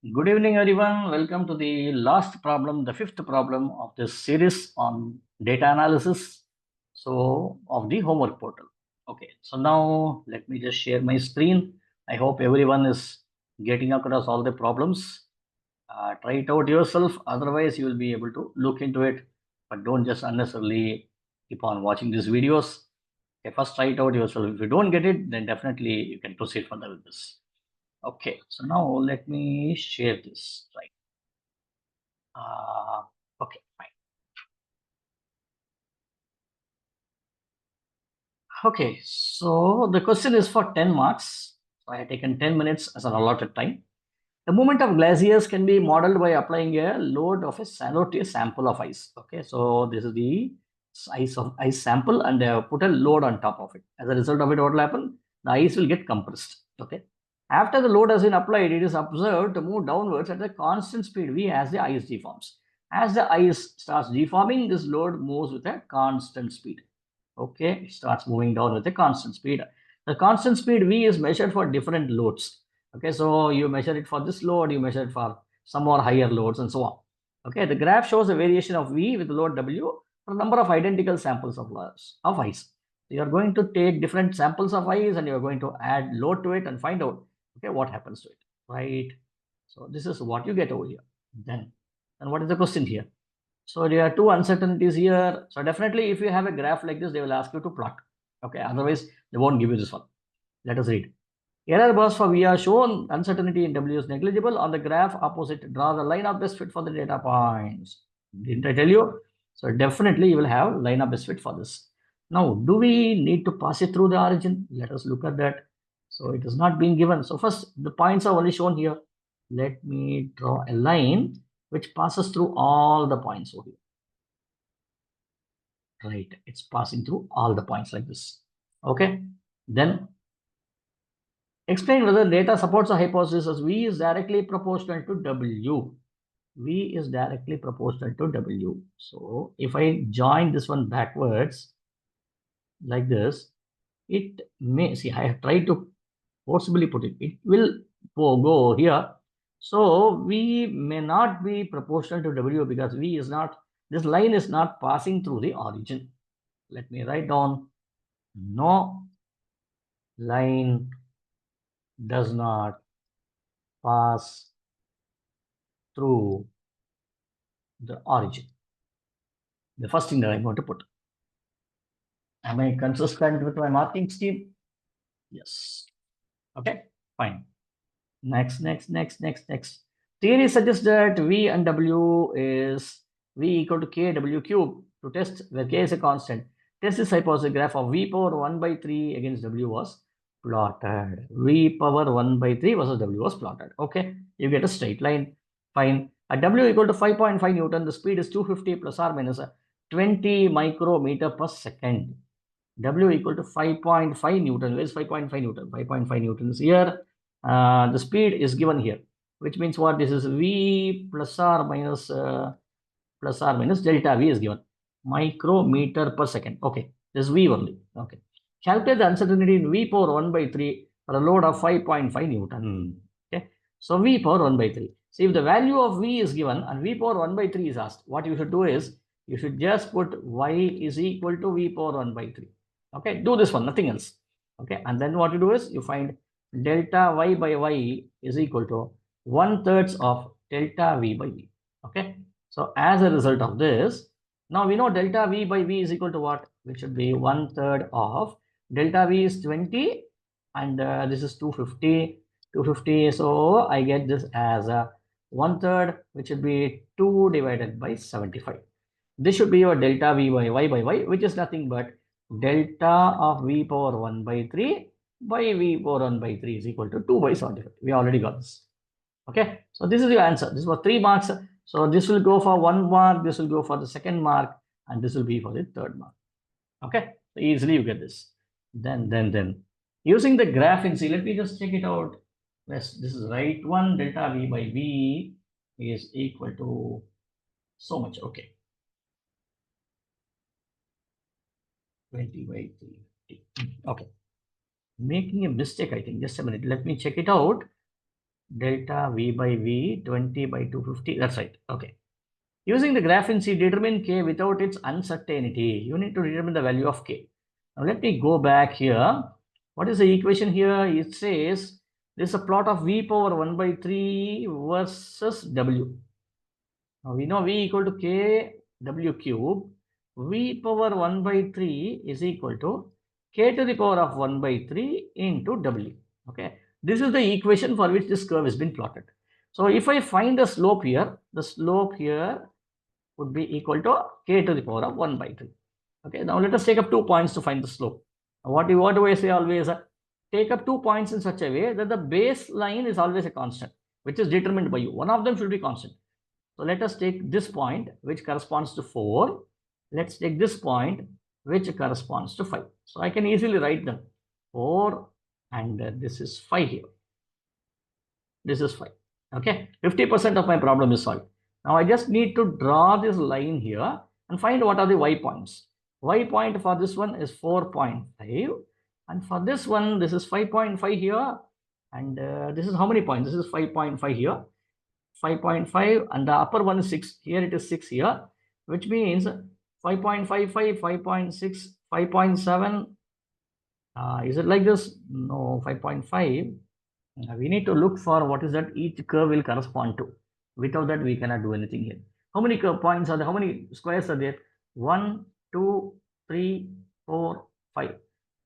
Good evening, everyone. Welcome to the last problem, the fifth problem of this series on data analysis. So, of the homework portal. Okay, so now let me just share my screen. I hope everyone is getting across all the problems. Try it out yourself. Otherwise, you will be able to look into it, but don't just unnecessarily keep on watching these videos. Okay, first try it out yourself. If you don't get it, then definitely you can proceed further with this. Okay, so now let me share this, right? Uh, okay, fine. Okay, so the question is for 10 marks. So I have taken 10 minutes as an allotted time. The movement of glaciers can be modeled by applying a load of a to a sample of ice. Okay, so this is the ice sample, and they have put a load on top of it. As a result of it, what will happen? The ice will get compressed. Okay. After the load has been applied, it is observed to move downwards at a constant speed v as the ice deforms. As the ice starts deforming, this load moves with a constant speed. Okay, it starts moving down with a constant speed. The constant speed v is measured for different loads. Okay, so you measure it for this load, you measure it for some more higher loads, and so on. Okay, the graph shows a variation of v with load w for a number of identical samples of ice. So you are going to take different samples of ice and you are going to add load to it and find out, okay, what happens to it, right? So this is what you get over here. Then, and what is the question here? So there are two uncertainties here. So definitely, if you have a graph like this, they will ask you to plot. Okay, otherwise they won't give you this one. Let us read. Error bars for V are shown. Uncertainty in W is negligible. On the graph opposite, draw the line of best fit for the data points. Didn't I tell you? So definitely you will have line of best fit for this. Now, do we need to pass it through the origin? Let us look at that. So it is not being given. So first, the points are only shown here. Let me draw a line which passes through all the points over here. Right, it's passing through all the points like this. Okay, then explain whether data supports a hypothesis as V is directly proportional to W. V is directly proportional to W. So if I join this one backwards like this, it may, see, I have tried to forcibly put it. It will go here. So V may not be proportional to W because V is not, this line is not passing through the origin. Let me write down, no line does not pass through the origin. The first thing that I'm going to put. Am I consistent with my marking scheme? Yes. Okay, fine. Next. Theory suggests that V and W is V equal to K W cube to test where K is a constant. Test this hypothesis graph of V power 1 by 3 against W was plotted. V power 1 by 3 versus W was plotted. Okay, you get a straight line. Fine. At W equal to 5.5 Newton, the speed is 250 plus or minus 20 micrometer per second. W equal to 5.5 Newton. Where is 5.5 Newton? 5.5 Newton is here. The speed is given here, which means what? This is V plus or minus delta V is given. Micrometer per second. Okay, this is V only. Okay. Calculate the uncertainty in V power 1 by 3 for a load of 5.5 Newton. Okay. So V power 1 by 3. See, if the value of V is given and V power 1 by 3 is asked, what you should do is you should just put Y is equal to V power 1 by 3. Okay, do this one, nothing else. Okay, and then what you do is you find delta Y by Y is equal to 1/3 of delta V by V. Okay, so as a result of this, now we know delta V by V is equal to what? Which should be 1/3 of delta V is 20 and this is 250. 250. So I get this as a 1/3, which should be 2 divided by 75. This should be your delta V by Y, which is nothing but delta of V power 1 by 3 by V power 1 by 3 is equal to 2 by 75. We already got this. Okay, so this is your answer. This was 3 marks. So this will go for 1 mark, this will go for the second mark, and this will be for the third mark. Okay, so easily you get this. Then using the graph in C, let me just check it out. Yes, this is right one. Delta V by V is equal to so much. Okay, 20 by 350. Okay, making a mistake, I think. Just a minute. Let me check it out. delta V by V 20 by 250. That's right. Okay. Using the graph in C, determine K without its uncertainty. You need to determine the value of K. Now let me go back here. What is the equation here? It says this is a plot of V power 1 by 3 versus W. Now we know V equal to K W cube. V power 1 by 3 is equal to K to the power of 1 by 3 into W. Okay. This is the equation for which this curve has been plotted. So if I find the slope here, the slope here would be equal to K to the power of 1 by 3. Okay. Now let us take up 2 points to find the slope. What do I say always? Take up 2 points in such a way that the baseline is always a constant, which is determined by you. One of them should be constant. So let us take this point, which corresponds to 4. Let's take this point, which corresponds to 5. So I can easily write them. 4 and this is 5 here. This is 5. Okay. 50% of my problem is solved. Now I just need to draw this line here and find what are the y points. Y point for this one is 4.5. And for this one, this is 5.5 here. And this is how many points? This is 5.5 here. 5.5 and the upper one is 6. Here it is 6 here, which means 5.55, 5.6, 5.7. Is it like this? No, 5.5. We need to look for what is that each curve will correspond to. Without that, we cannot do anything here. How many curve points are there? How many squares are there? 1, 2, 3, 4, 5.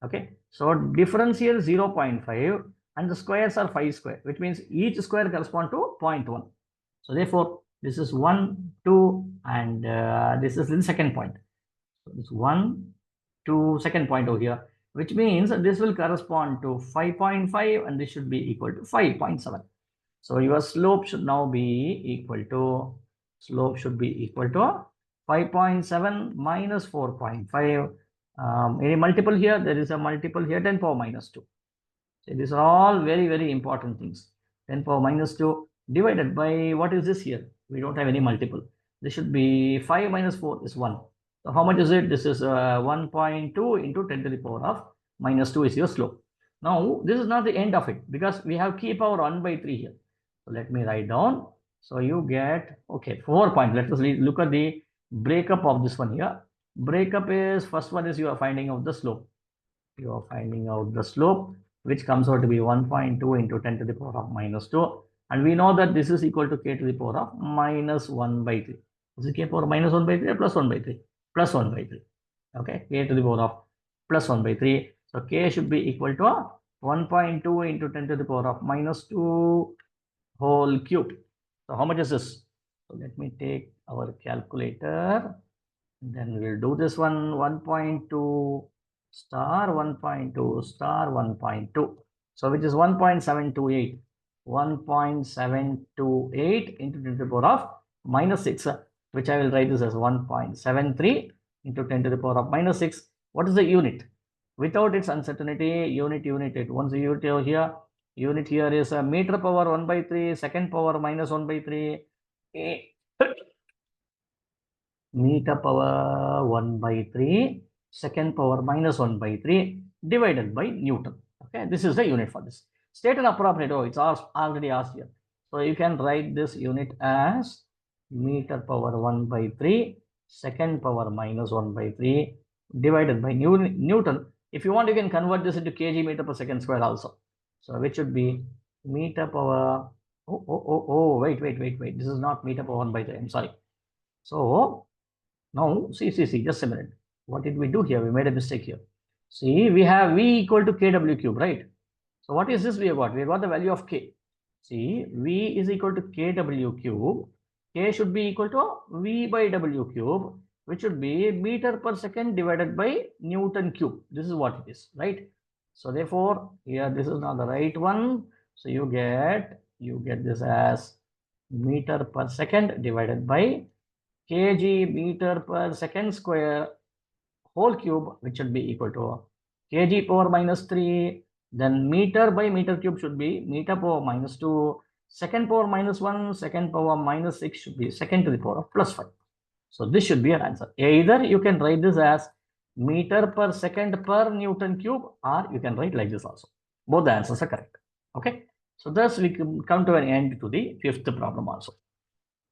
Okay. So difference here is 0.5 and the squares are 5 square, which means each square corresponds to 0.1. So therefore, this is 1, 2, and this is the second point. So it's 1, 2, second point over here, which means this will correspond to 5.5 and this should be equal to 5.7. So your slope should now be equal to 5.7 minus 4.5. Any multiple here? There is a multiple here, 10 power minus 2. So these are all very, very important things. 10 power minus 2 divided by, what is this here? We don't have any multiple. This should be 5 minus 4 is 1. So how much is it? This is 1.2 into 10 to the power of minus 2 is your slope. Now, this is not the end of it because we have K power 1 by 3 here. So let me write down. So you get, okay, 4 points. Let us look at the breakup of this one here. Breakup is, first one is you are finding out the slope. You are finding out the slope, which comes out to be 1.2 into 10 to the power of minus 2. And we know that this is equal to K to the power of minus 1 by 3. Is it K power minus 1 by 3 or plus 1 by 3? Plus 1 by 3. Okay, K to the power of plus 1 by 3. So K should be equal to 1.2 into 10 to the power of minus 2 whole cube. So how much is this? So let me take our calculator. Then we'll do this one, 1.2 star 1.2 star 1.2. So which is 1.728. 1.728 into 10 to the power of minus 6, which I will write this as 1.73 into 10 to the power of minus 6. What is the unit? Without its uncertainty, unit, it once the unit over here. Unit here is a meter power 1 by 3, second power minus 1 by 3. Meter power 1 by 3, second power minus 1 by 3 divided by Newton. Okay, this is the unit for this. State an appropriate, it's already asked here. So you can write this unit as meter power 1 by 3, second power minus 1 by 3 divided by Newton. If you want, you can convert this into kg meter per second square also. So which should be meter power, wait. This is not meter power 1 by 3, I'm sorry. So now, see, just a minute. What did we do here? We made a mistake here. See, we have V equal to KW cube, right? So what is this we have got? We have got the value of K. See, V is equal to KW cube. K should be equal to V by W cube, which should be meter per second divided by Newton cube. This is what it is, right? So therefore, here this is not the right one. So you get this as meter per second divided by kg meter per second square whole cube, which should be equal to kg power minus 3. Then meter by meter cube should be meter power minus 2. Second power minus 1, second power minus 6 should be second to the power of plus 5. So this should be an answer. Either you can write this as meter per second per Newton cube, or you can write like this also. Both the answers are correct. Okay. So thus we come to an end to the fifth problem also.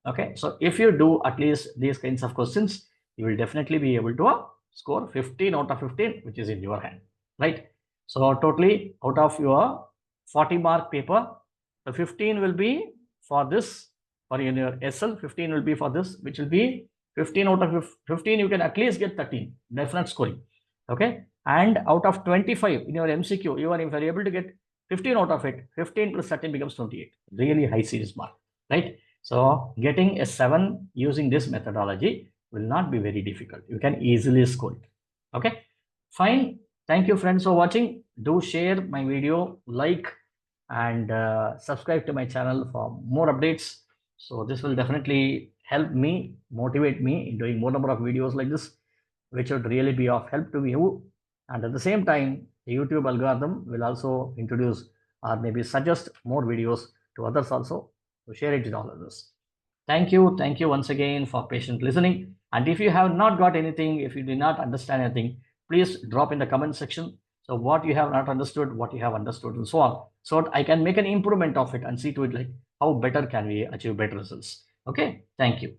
Okay, so if you do at least these kinds of questions, you will definitely be able to score 15 out of 15, which is in your hand, right? So totally out of your 40 mark paper, the 15 will be for this, for your SL, 15 will be for this, which will be 15 out of 15, you can at least get 13, definite scoring. Okay, and out of 25 in your MCQ, even if you are able to get 15 out of it, 15 plus 13 becomes 28, really high series mark, right? So getting a 7 using this methodology will not be very difficult. You can easily score it. Okay, fine. Thank you friends for watching. Do share my video, like, and subscribe to my channel for more updates. So this will definitely help me, motivate me in doing more number of videos like this, which would really be of help to you. And at the same time, the YouTube algorithm will also introduce or maybe suggest more videos to others also. So share it with all others. Thank you. Thank you once again for patient listening. And if you have not got anything, if you did not understand anything, please drop in the comment section. So what you have not understood, what you have understood, and so on. So I can make an improvement of it and see to it like how better can we achieve better results. Okay. Thank you.